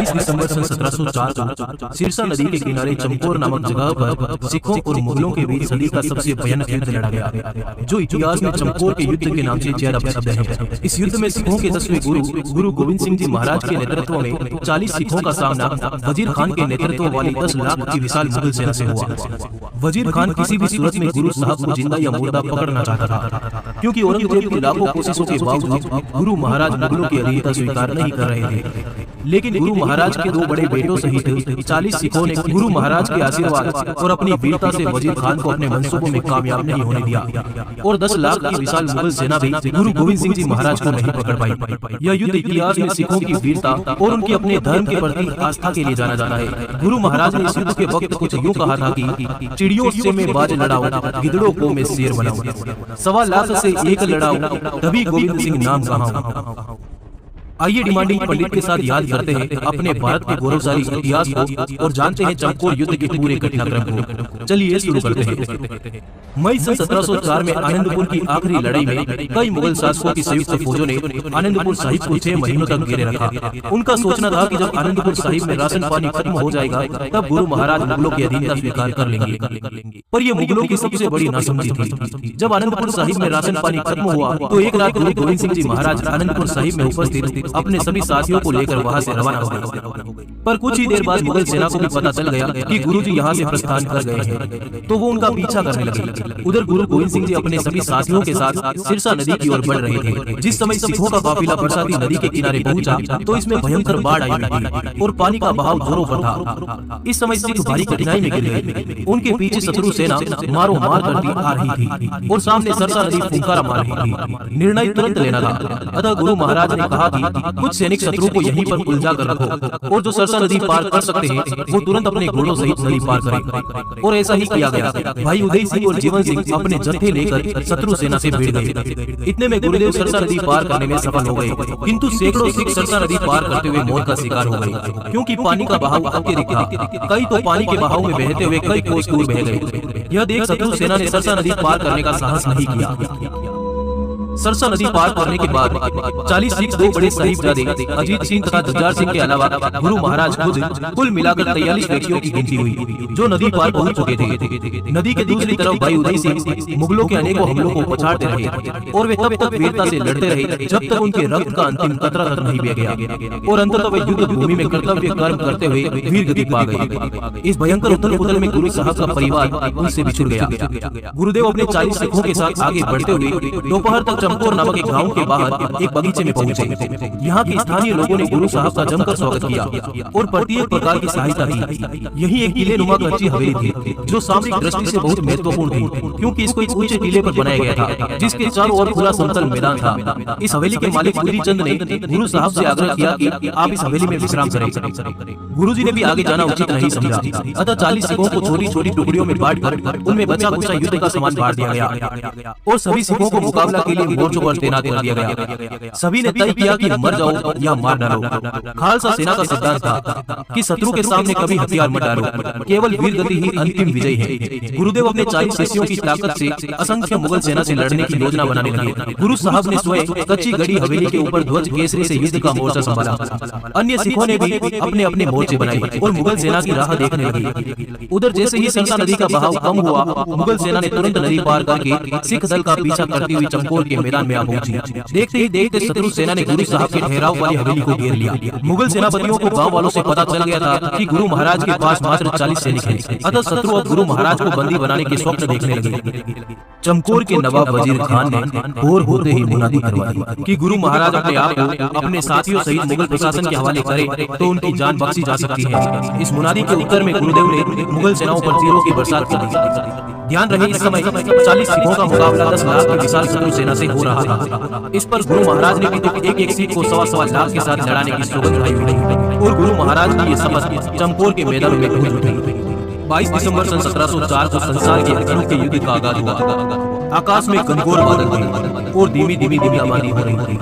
22 दिसंबर सन 1704 को सिरसा नदी के किनारे चमकौर नामक जगह पर सिखों और मुगलों के बीच सदी का सबसे भयानक युद्ध लड़ा गया, जो इतिहास में चमकौर के युद्ध के नाम से ज्यादा प्रसिद्ध है। इस युद्ध में सिखों के 10वें गुरु गोविंद सिंह जी महाराज के नेतृत्व में 40 सिखों का सामना वजीर खान के नेतृत्व वाली 10 लाख की विशाल मुगल सेना से हुआ। वजीर खान किसी भी सूरत में गुरु साहब को जिंदा या मुर्दा पकड़ना चाहता था, क्योंकि औरंगजेब की लाखों कोशिशों के बावजूद गुरु महाराज मुगलों की अधीनता स्वीकार नहीं कर रहे थे। लेकिन गुरु महाराज के 2 बड़े बेटों सहित 40 सिखों ने गुरु महाराज के आशीर्वाद और अपनी वीरता से वजीर खान को अपने मंसूबों में कामयाब नहीं होने दिया, और 10 लाख की विशाल मुगल सेना भी गुरु गोविंद सिंह जी महाराज को नहीं पकड़ पाई। यह युद्ध इतिहास में सिखों की वीरता और उनके अपने धर्म के प्रति आस्था के लिए जाना जाता है। गुरु महाराज ने इस युद्ध के वक्त कुछ यूं कहा था कि चिड़ियों से मैं बाज लड़ाऊं, गिदड़ों को मैं शेर बनाऊं, 1.25 लाख से एक लड़ाऊं, तभी गोविंद सिंह नाम कहाऊं। आइए डिमांडिंग पंडित के साथ याद करते हैं अपने भारत के गौरवशाली इतिहास को और जानते हैं चमकौर युद्ध के पूरे घटनाक्रम को। चलिए शुरू करते हैं। मई सन 1704 में आनंदपुर की आखिरी लड़ाई में कई मुगल शासकों की संयुक्त फौजों ने आनंदपुर साहिब को 6 महीनों तक घेरे रखा। उनका सोचना था कि जब आनंदपुर साहिब में राशन पानी खत्म हो जाएगा तब गुरु महाराज मुगलों की अधीनता स्वीकार कर लेंगे, पर यह मुगलों की सबसे बड़ी नासमझी थी। जब आनंदपुर साहिब में राशन पानी खत्म हुआ तो एक रात गुरु गोविंद सिंह जी महाराज आनंदपुर साहिब में उपस्थित अपने सभी साथियों को लेकर वहां से रवाना हो गए। पर कुछ ही देर बाद मुगल सेना को भी पता चल गया कि गुरुजी यहां से प्रस्थान कर गए हैं, तो वो उनका पीछा करने लगे। उधर गुरु गोविंद सिंह जी अपने सभी साथियों के साथ सिरसा नदी की ओर बढ़ रहे थे। जिस समय सिखों का काफिला बरसाती नदी के किनारे पहुंचा तो इसमें भयंकर बाढ़ आई थी और पानी का बहाव जोरों पर था। इस समय सिख भारी कठिनाई में गिर गए। उनके पीछे शत्रु सेना मारो मार करती आ रही थी और सामने सरसा नदी फुंकारा मार रही थी। निर्णय तुरंत लेना था। अतः गुरु महाराज ने कहा कि कुछ सैनिक शत्रु को यहीं पर उलझा कर रखो और जो सरसा नदी पार कर सकते हैं वो तुरंत अपने घोड़ों सहित नदी पार करें। और ऐसा ही किया गया। भाई उदय सिंह और जीवन सिंह अपने जत्थे लेकर शत्रु सेना से भिड़ गए। इतने में गुरुदेव सरसा नदी पार करने में सफल हो गए, किंतु सैकड़ों सिख सरसा नदी पार करते हुए मौत का शिकार हो गए, क्योंकि पानी का बहाव अत्यधिक था। कई तो पानी के बहाव में बहते हुए कई कोस दूर बह गए। यह देख शत्रु सेना ने सरसा नदी पार करने का साहस नहीं किया। सरसा नदी पार करने के बाद 40 सिख 2 बड़े साहिबजादे अजीत सिंह तथा जुझार सिंह के अलावा गुरु महाराज खुद कुल मिलाकर 43 व्यक्तियों की गिनती हुई जो नदी पार पहुंच चुके थे। नदी के दूसरी तरफ भाई उदय सिंह मुगलों के अनेकों हमलों को पछाड़ते रहे और वे तब तक वीरता से लड़ते रहे जब तक उनके रक्त का अंतिम कतरा तक नहीं बह गया, और अंततः वे युद्ध भूमि में कर्तव्य कर्म करते हुए वीर गति पा गए। इस भयंकर उथल पुथल में गुरु साहब का परिवार उनसे बिछुड़ गया। गुरुदेव अपने 40 सिखों के साथ आगे बढ़ते हुए दोपहर तक चमकौर नामक एक गांव के बाहर एक बगीचे में पहुंचे। यहाँ के स्थानीय लोगों ने गुरु साहब का जमकर स्वागत किया और प्रत्येक प्रकार की सहायता दी। यही एक किले नुमा कच्ची हवेली थी जो सामरिक दृष्टि से बहुत महत्वपूर्ण थी, क्योंकि इसको एक ऊंचे टीले पर बनाया गया था जिसके चारों ओर खुला समतल मैदान था। इस हवेली के मालिक बुद्धि चंद ने गुरु साहब से आग्रह किया कि आप इस हवेली में विश्राम करें। गुरुजी ने भी आगे जाना उचित नहीं समझा, अतः 40 सिखों को छोटी छोटी टुकड़ियों में बांटकर उनमें बचा कुचा युद्ध का सामान बांट दिया गया और सभी सिखों को मुकाबला के लिए मोर्चों पर तैनात कर दिया गया। सभी ने तय किया कि मर जाओ या मार डालो। खालसा सेना का सिद्धांत था कि शत्रु के सामने कभी हथियार मत डालो, केवल वीर गति ही अंतिम विजय है। गुरुदेव अपने 40 शिष्यों की ताकत से असंख्य मुगल सेना से लड़ने की योजना बनाने लगे। गुरु साहब ने स्वयं कच्ची गड़ी हवेली के ऊपर ध्वज केसरी से युद्ध का मोर्चा संभाला। अन्य सिखों ने भी अपने अपने मोर्चे बनाए और मुगल सेना की राह देखने लगे। उधर जैसे ही सरसा नदी का बहाव कम हुआ, मुगल सेना ने तुरंत नदी पार करके सिख दल का पीछा करती हुई चमकौर के मैदान में आ पहुंची। देखते ही देखते शत्रु सेना ने गुरु साहब के ठहराव वाली हवेली को घेर लिया। मुगल सेनापतियों को गांव वालों से पता चल गया था कि गुरु महाराज के पास मात्र 40 सैनिक हैं, अतः शत्रु अब गुरु महाराज को बंदी बनाने के स्वप्न देखने लगे। चमकौर के नवाब वजीर खान ने भोर होते ही मुनादी करवा दी कि गुरु महाराज अपने आप को अपने साथियों सहित मुगल प्रशासन के हवाले करें तो उनकी जान बख्शी जा सकती है। इस मुनादी के उत्तर में गुरुदेव ने मुगल सेनाओं पर तीरों की बरसात कर दी। ध्यान रहे इस समय 40 सिखों का मुकाबला 10 लाख की विशाल शत्रु सेना से हो रहा था। इस पर गुरु महाराज ने भी तो एक एक सिख को 1.25 लाख के साथ लड़ाने की सोच उठाई हुई और गुरु महाराज की ये शपथ चमकौर के मैदान में गूंज उठी। 22 दिसंबर सन 1704 को संसार के अनोखे युद्ध का आगाज हुआ। आकाश में घनघोर बादल थे और धीमी धीमी आबादी हो रही थी।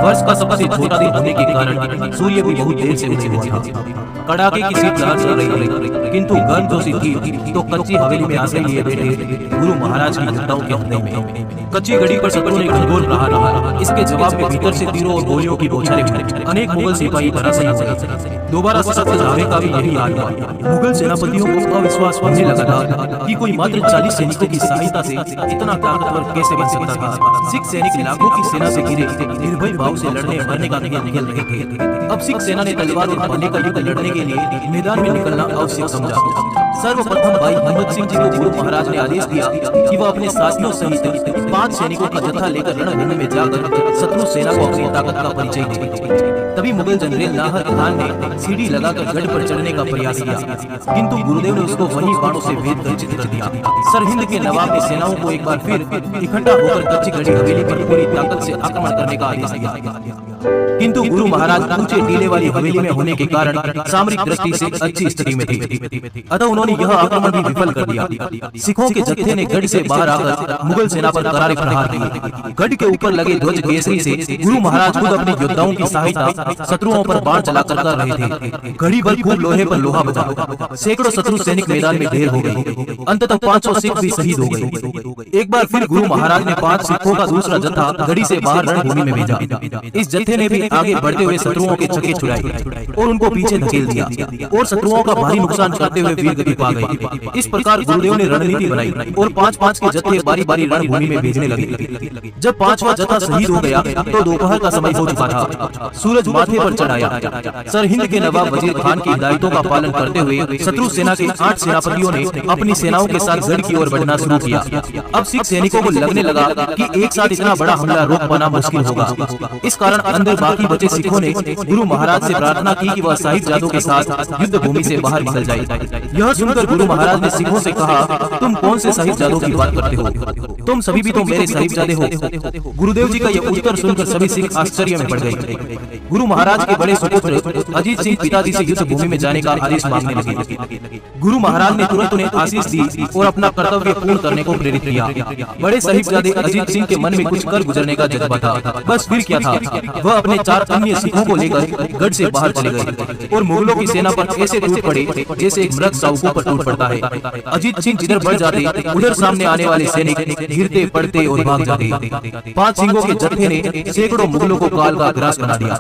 वर्ष का सबसे छोटा दिन होने के कारण सूर्य भी बहुत देर से उदय हुआ था। कड़ाके की शीतलहर चल रही थी, किंतु गर्म जो सी थी तो कच्ची हवेली में आश्रय लिए बैठे गुरु महाराज की योद्धाओं के हृदय में कच्ची गढ़ी पर शत्रु ने घनघोर प्रहार रहा। इसके जवाब में भीतर से तीरों और गोलियों की बौछारें हुई। अनेक मुगल सिपाही परास्त हो गए। दोबारा सशक्त जावे का भी यही हाल हुआ। मुगल सेनापतियों को अविश्वास होने लगा था कि कोई मात्र 40 सैनिकों की सहायता से इतना ताकतवर कैसे बन सकता था। सिख सैनिक लाखों की सेना से घिरे निर्भय भाव से लड़ने मरने का निकल रहे थे। अब सिख सेना ने तलवार और भाले का युद्ध लड़ने के लिए मैदान में निकलना आवश्यक समझा। सर्वप्रथम भाई हिम्मत सिंह जी को गुरु महाराज ने आदेश दिया कि वह अपने साथियों सहित 5 सैनिकों का जत्था लेकर रणभूमि में जाकर शत्रु सेना को अपनी ताकत का परिचय दे। तभी मुगल जनरल नाहर खान ने सीढ़ी लगाकर गढ़ पर चढ़ने का प्रयास किया, किंतु गुरुदेव ने उसको वहीं बाणों से भेद कर चित कर दिया। सरहिंद के नवाब ने सेनाओं को एक बार फिर इकट्ठा होकर कच्ची गढ़ी हवेली पर पूरी ताकत से आक्रमण करने का आदेश दिया, किंतु गुरु महाराज ऊंचे टीले वाली हवेली में होने के कारण सामरिक दृष्टि से अच्छी स्थिति में थे। अतः उन्होंने यह आक्रमण भी विफल कर दिया। सिखों के जत्थे ने गढ़ से बाहर आकर मुगल सेना पर करारे प्रहार किए। गढ़ के ऊपर लगे ध्वज केसरी से गुरु महाराज खुद अपने योद्धाओं की सहायता शत्रुओं पर बाण चलाकर कर रहे थे। घड़ी भर खूब लोहे पर लोहा बजा। सैकड़ों शत्रु सैनिक मैदान में ढेर हो गए। अंततः 500 सिख भी शहीद हो गए। एक बार फिर गुरु महाराज ने 5 सिखों का दूसरा जत्था गढ़ी से बाहर रणभूमि में भेजा। इस जत्थे ने भी आगे बढ़ते हुए शत्रुओं के चक्के छुड़ाए और उनको पीछे धकेल दिया और शत्रुओं का भारी नुकसान करते हुए वीर गति पा गए। इस प्रकार गुरुदेव ने रणनीति बनाई और 5-5 के जत्थे बारी बारी रणभूमि में भेजने लगे। जब 5वां जत्था शहीद हो गया तो दोपहर का समय हो चुका था। सूरज माथे पर चढ़ आया। सरहिंद के नवाब वजीर खान की हिदायतों का पालन करते हुए शत्रु सेना के 8 सेनापतियों ने अपनी सेनाओं के साथ गढ़ की ओर बढ़ना शुरू किया। अब सिख सैनिकों को लगने लगा कि एक साथ इतना बड़ा हमला रोक पाना मुश्किल होगा। इस कारण अंदर बाकी बचे सिखों ने गुरु महाराज से प्रार्थना की कि वह साहिबजादों के साथ युद्ध भूमि से बाहर निकल जाए। यह सुनकर गुरु महाराज ने सिखों से कहा, तुम कौन से साहिबजादों की बात करते हो? तुम सभी भी तो मेरे साहिबजादे हो। गुरुदेव जी का यह उत्तर सुनकर सभी सिख आश्चर्य में पड़ गए। गुरु महाराज के बड़े सुपुत्र अजीत सिंह पिताजी से युद्ध भूमि में जाने का आदेश मांगने लगे। गुरु महाराज ने तुरंत उन्हें आशीष दी और अपना कर्तव्य पूर्ण करने को प्रेरित किया। बड़े साहिबजादे अजीत सिंह के मन में कुछ कर गुजरने का जज्बा था। बस फिर क्या था, वह अपने 4 अन्य सिखों को लेकर गढ़ से बाहर चले गए और मुगलों की सेना पर ऐसे टूट पड़े जैसे एक मृग साउकों पर टूट पड़ता है। अजीत सिंह जिधर बढ़ जाते उधर सामने आने वाले सैनिक गिरते पड़ते और भाग जाते। 5 सिंहों के जत्थे ने सैकड़ों मुगलों को काल का ग्रास बना दिया।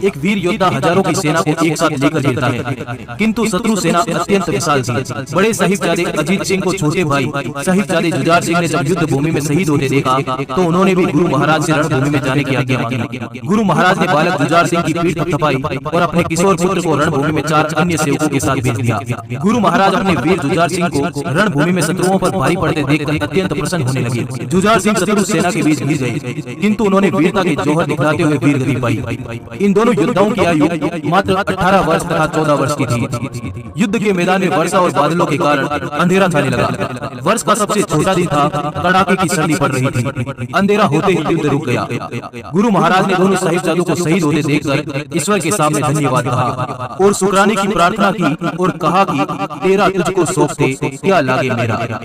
एक वीर योद्धा हजारों की सेना को एक साथ लेकर गिरता है, किंतु शत्रु सेना अत्यंत विशाल थी। बड़े साहिबजादे अजीत सिंह को छोटे भाई साहिबजादे जुझार सिंह ने जब युद्ध भूमि में शहीद होते देखा तो उन्होंने भी गुरु महाराज से रणभूमि में जाने की आज्ञा मांगी। गुरु महाराज ने बालक जुझार सिंह की पीठ थपथपाई और अपने किशोर पुत्र को रणभूमि में 4 अन्य सेवकों के साथ भेज दिया। गुरु महाराज अपने वीर जुझार सिंह को रणभूमि में शत्रुओं पर भारी पड़ते देखकर अत्यंत प्रसन्न होने लगे। जुझार सिंह शत्रु सेना के बीच गिर गए, किंतु उन्होंने वीरता के जौहर दिखलाते हुए वीर गति पाई। इन दोनों योद्धाओं की आयु मात्र 18 वर्ष तथा 14 वर्ष की थी। युद्ध के मैदान में वर्षा और बादलों के कारण अंधेरा छाने लगा। वर्ष का सबसे छोटा दिन था। कड़ाके की सर्दी पड़ रही थी। अंधेरा होते ही युद्ध रुक गया। गुरु महाराज ने दोनों साहिबजादों को शहीद होते देखकर ईश्वर के सामने धन्यवाद कहा और शुक्राने की प्रार्थना की और कहा कि तेरा तुझको सौंपते क्या लागे मेरा।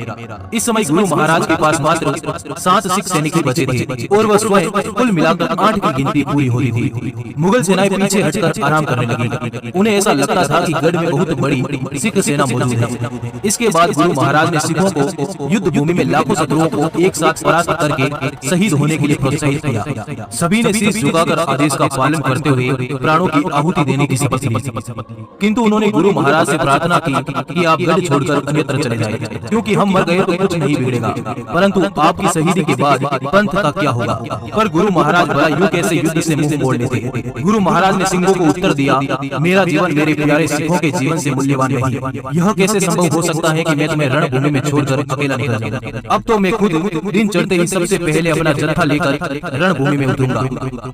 इस समय गुरु महाराज के पास मात्र 7 सिख सैनिक बचे थे और वह स्वयं कुल मिलाकर 8 की गिनती पूरी होती थी। मुगल सेनाएं पीछे हटकर आराम करने लगी। उन्हें ऐसा लगता था कि गढ़ में बहुत बड़ी सिख सेना मौजूद है। इसके बाद गुरु महाराज ने सिखों को युद्ध भूमि में लाखों शत्रुओं को एक साथ परास्त करके शहीद होने के लिए प्रोत्साहित किया। सभी ने शीश झुकाकर आदेश का पालन करते हुए प्राणों की आहुति देने की शपथ ली, किंतु उन्होंने गुरु महाराज से प्रार्थना की कि आप गढ़ छोड़कर अन्यत्र चले जाएं, क्योंकि हम मर गए तो कुछ नहीं बिगड़ेगा, परंतु आपकी शहीदी के बाद पंथ का क्या होगा। पर गुरु महाराज भला यूं कैसे युद्ध से मुंह मोड़ लेते। गुरु महाराज ने सिंहों को उत्तर दिया, मेरा जीवन मेरे प्यारे सिखों के जीवन से मूल्यवान नहीं। यह कैसे संभव हो सकता है कि मैं तुम्हें रणभूमि में छोड़कर अकेला निकल जाऊं। अब तो मैं खुद दिन चढ़ते ही सबसे पहले अपना जत्था लेकर रणभूमि में उतरूंगा।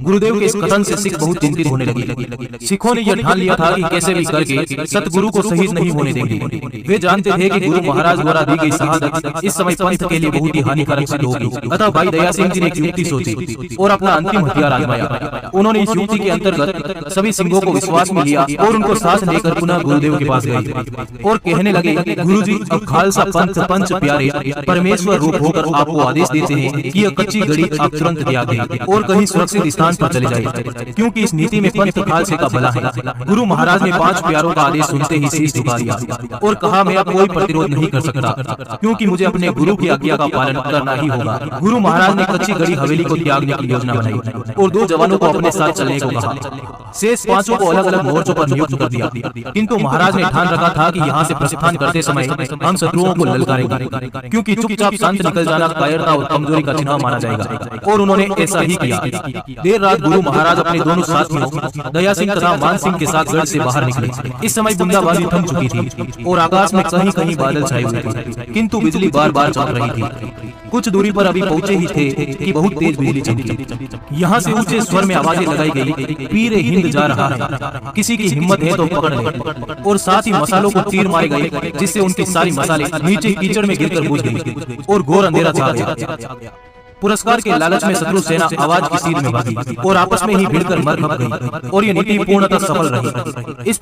गुरुदेव के इस कथन से सिख बहुत चिंतित होने लगे। सिखों ने यह ठान लिया था कि कैसे भी करके सतगुरु को शहीद नहीं होने देंगे। वे जानते थे कि गुरु महाराज द्वारा दी गई शहादत इस समय पंथ के लिए बहुत ही हानिकारक सिद्ध होगी। अतः भाई दया सिंह जी ने एक युक्ति सोची और अपना अंतिम हथियार आजमाया। उन्होंने इस युक्ति के अंतर्गत सभी सिंहों को विश्वास में लिया और उनको साथ लेकर पुनः गुरुदेव के पास गए और कहने लगे, गुरुजी अब खालसा पंथ पंच प्यारे परमेश्वर रूप होकर आपको आदेश देते हैं कि यह कच्ची गढ़ी आप तुरंत त्याग दें और कहीं सुरक्षित स्थान पर चले जाएं। क्योंकि इस नीति में पंथ खालसे का भला है। गुरु महाराज ने 5 प्यारों का आदेश सुनते ही शीश झुका दिया और कहा, मैं अब कोई प्रतिरोध नहीं कर सकता, क्योंकि मुझे अपने गुरु की आज्ञा का पालन करना ही होगा। गुरु महाराज ने कच्ची गढ़ी हवेली को त्यागने की योजना बनाई और 2 जवानों को अपने साथ चलने को कहा। शेष 5 को अलग अलग मोर्चों पर नियुक्त कर दिया, किंतु महाराज ने ठान रखा था कि यहाँ से प्रस्थान करते समय हम शत्रुओं को ललकारेंगे, क्योंकि चुपचाप शांत निकल जाना कायरता और कमजोरी का चिन्ह माना जाएगा। और उन्होंने ऐसा ही किया। देर रात गुरु महाराज अपने दोनों साथियों दया सिंह तथा मान सिंह के साथ गढ़ से बाहर निकले। इस समय बूंदाबांदी थम चुकी थी और आकाश में कहीं कहीं बादल छाए हुए थे, किंतु बिजली बार बार चमक रही थी। कुछ दूरी पर अभी पहुंचे ही थे कि बहुत तेज बिजली चमकी। यहाँ से ऊंचे स्वर में आवाजें लगाई गई, पीर हिंद जा रहा है, किसी की हिम्मत है तो पकड़ ले। और साथ ही मसालों को तीर मारे गए, जिससे उनकी सारी मसाले नीचे कीचड़ में गिरकर बुझ गई और घोर अंधेरा छा गया। पुरस्कार के लालच में शत्रु सेना आवाज की सीध में भागी और आपस में ही भिड़कर मर खप गई और ये नीति पूर्णतः सफल रही। इस